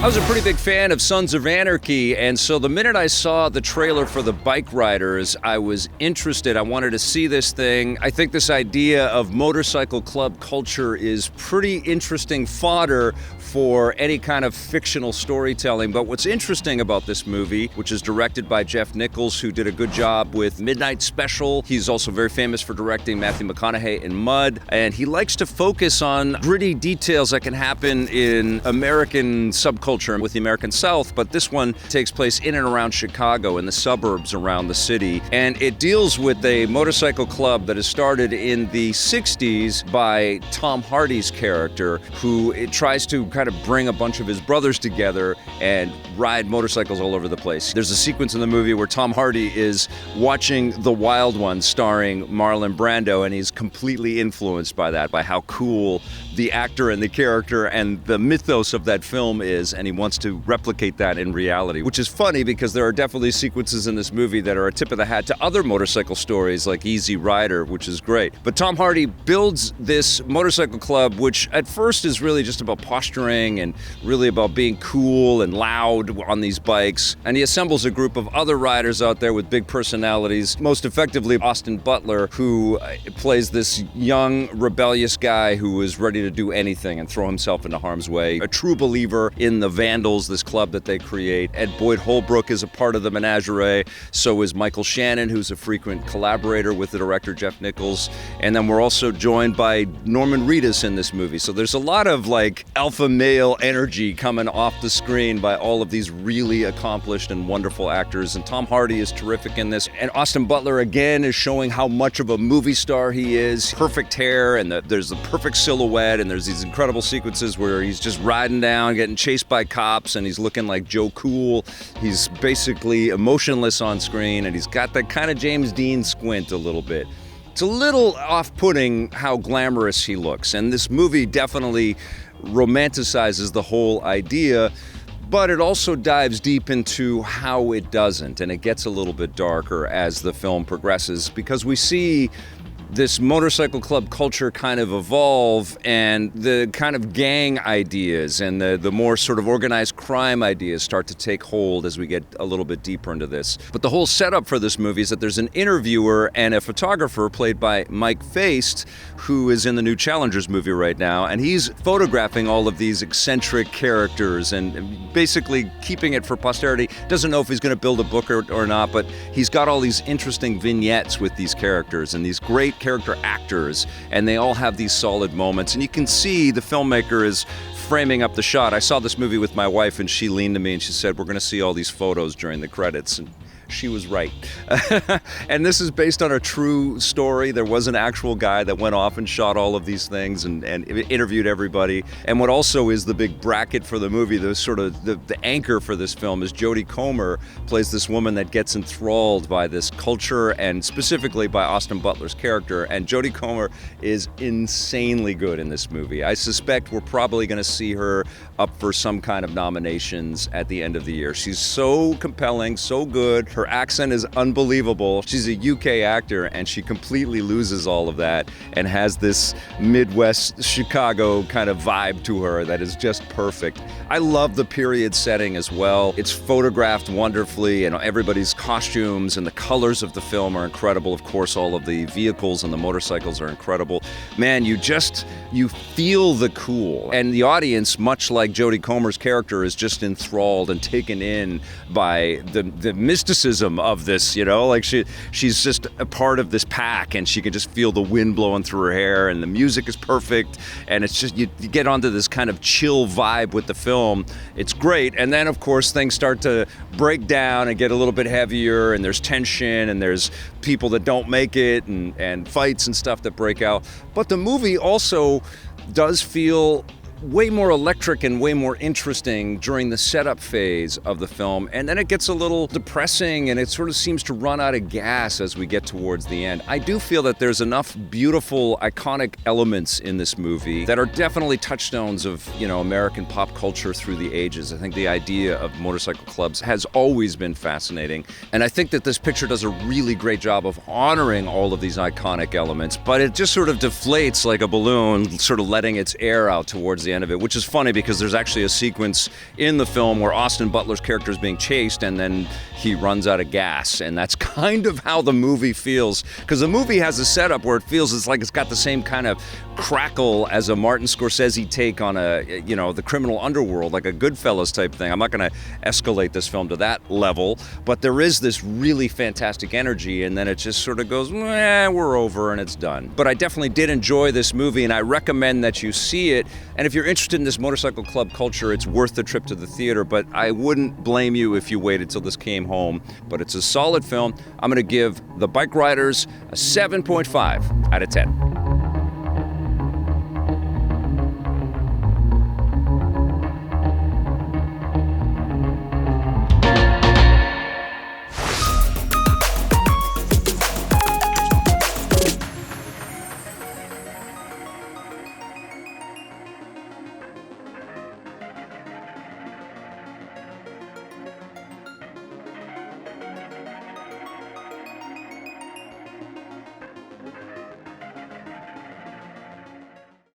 I was a pretty big fan of Sons of Anarchy, and so the minute I saw the trailer for the Bikeriders, I was interested. I wanted to see this thing. I think this idea of motorcycle club culture is pretty interesting fodder for any kind of fictional storytelling. But what's interesting about this movie, which is directed by Jeff Nichols, who did a good job with Midnight Special. He's also very famous for directing Matthew McConaughey in Mud, and he likes to focus on gritty details that can happen in American subculture with the American South, but this one takes place in and around Chicago, in the suburbs around the city, and it deals with a motorcycle club that is started in the 60s by Tom Hardy's character, who tries to kind of bring a bunch of his brothers together and ride motorcycles all over the place. There's a sequence in the movie where Tom Hardy is watching The Wild One starring Marlon Brando, and he's completely influenced by that, by how cool the actor and the character and the mythos of that film is, and he wants to replicate that in reality, which is funny because there are definitely sequences in this movie that are a tip of the hat to other motorcycle stories like Easy Rider, which is great. But Tom Hardy builds this motorcycle club, which at first is really just about posturing and really about being cool and loud on these bikes. And he assembles a group of other riders out there with big personalities, most effectively Austin Butler, who plays this young, rebellious guy who is ready to do anything and throw himself into harm's way. A true believer in the Vandals, this club that they create. Ed Boyd Holbrook is a part of the menagerie. So is Michael Shannon, who's a frequent collaborator with the director Jeff Nichols. And then we're also joined by Norman Reedus in this movie. So there's a lot of like alpha male energy coming off the screen by all of these really accomplished and wonderful actors. And Tom Hardy is terrific in this. And Austin Butler again is showing how much of a movie star he is. Perfect hair, and there's the perfect silhouette, and there's these incredible sequences where he's just riding down, getting chased by cops, and he's looking like Joe Cool. He's basically emotionless on screen, and he's got that kind of James Dean squint a little bit. It's a little off-putting how glamorous he looks, and this movie definitely romanticizes the whole idea, but it also dives deep into how it doesn't, and it gets a little bit darker as the film progresses, because we see this motorcycle club culture kind of evolve, and the kind of gang ideas and the more sort of organized crime ideas start to take hold as we get a little bit deeper into this. But the whole setup for this movie is that there's an interviewer and a photographer played by Mike Faist, who is in the new Challengers movie right now, and he's photographing all of these eccentric characters and basically keeping it for posterity. Doesn't know if he's going to build a book or not, but he's got all these interesting vignettes with these characters and these great character actors, and they all have these solid moments, and you can see the filmmaker is framing up the shot. I saw this movie with my wife, and she leaned to me and she said, "We're going to see all these photos during the credits," and she was right. And this is based on a true story. There was an actual guy that went off and shot all of these things and interviewed everybody. And what also is the big bracket for the movie, the sort of the anchor for this film, is Jodie Comer plays this woman that gets enthralled by this culture, and specifically by Austin Butler's character. And Jodie Comer is insanely good in this movie. I suspect we're probably going to see her up for some kind of nominations at the end of the year. She's so compelling, so good. Her accent is unbelievable. She's a UK actor, and she completely loses all of that and has this Midwest Chicago kind of vibe to her that is just perfect. I love the period setting as well. It's photographed wonderfully, and everybody's costumes and the colors of the film are incredible. Of course, all of the vehicles and the motorcycles are incredible. Man, you feel the cool. And the audience, much like Jodie Comer's character, is just enthralled and taken in by the mysticism of this, like she's just a part of this pack, and she can just feel the wind blowing through her hair, and the music is perfect, and it's just you get onto this kind of chill vibe with the film. It's great. And then of course things start to break down and get a little bit heavier, and there's tension, and there's people that don't make it, and fights and stuff that break out. But the movie also does feel way more electric and way more interesting during the setup phase of the film, and then it gets a little depressing, and it sort of seems to run out of gas as we get towards the end. I do feel that there's enough beautiful, iconic elements in this movie that are definitely touchstones of, American pop culture through the ages. I think the idea of motorcycle clubs has always been fascinating, and I think that this picture does a really great job of honoring all of these iconic elements, but it just sort of deflates like a balloon, sort of letting its air out towards the end of it, which is funny because there's actually a sequence in the film where Austin Butler's character is being chased and then he runs out of gas, and that's kind of how the movie feels, because the movie has a setup where it feels it's got the same kind of crackle as a Martin Scorsese take on the criminal underworld, like a Goodfellas type thing. I'm not going to escalate this film to that level, but there is this really fantastic energy, and then it just sort of goes, we're over, and it's done. But I definitely did enjoy this movie, and I recommend that you see it. And if you're interested in this motorcycle club culture, it's worth the trip to the theater, but I wouldn't blame you if you waited till this came home. But it's a solid film. I'm going to give The Bikeriders a 7.5 out of 10.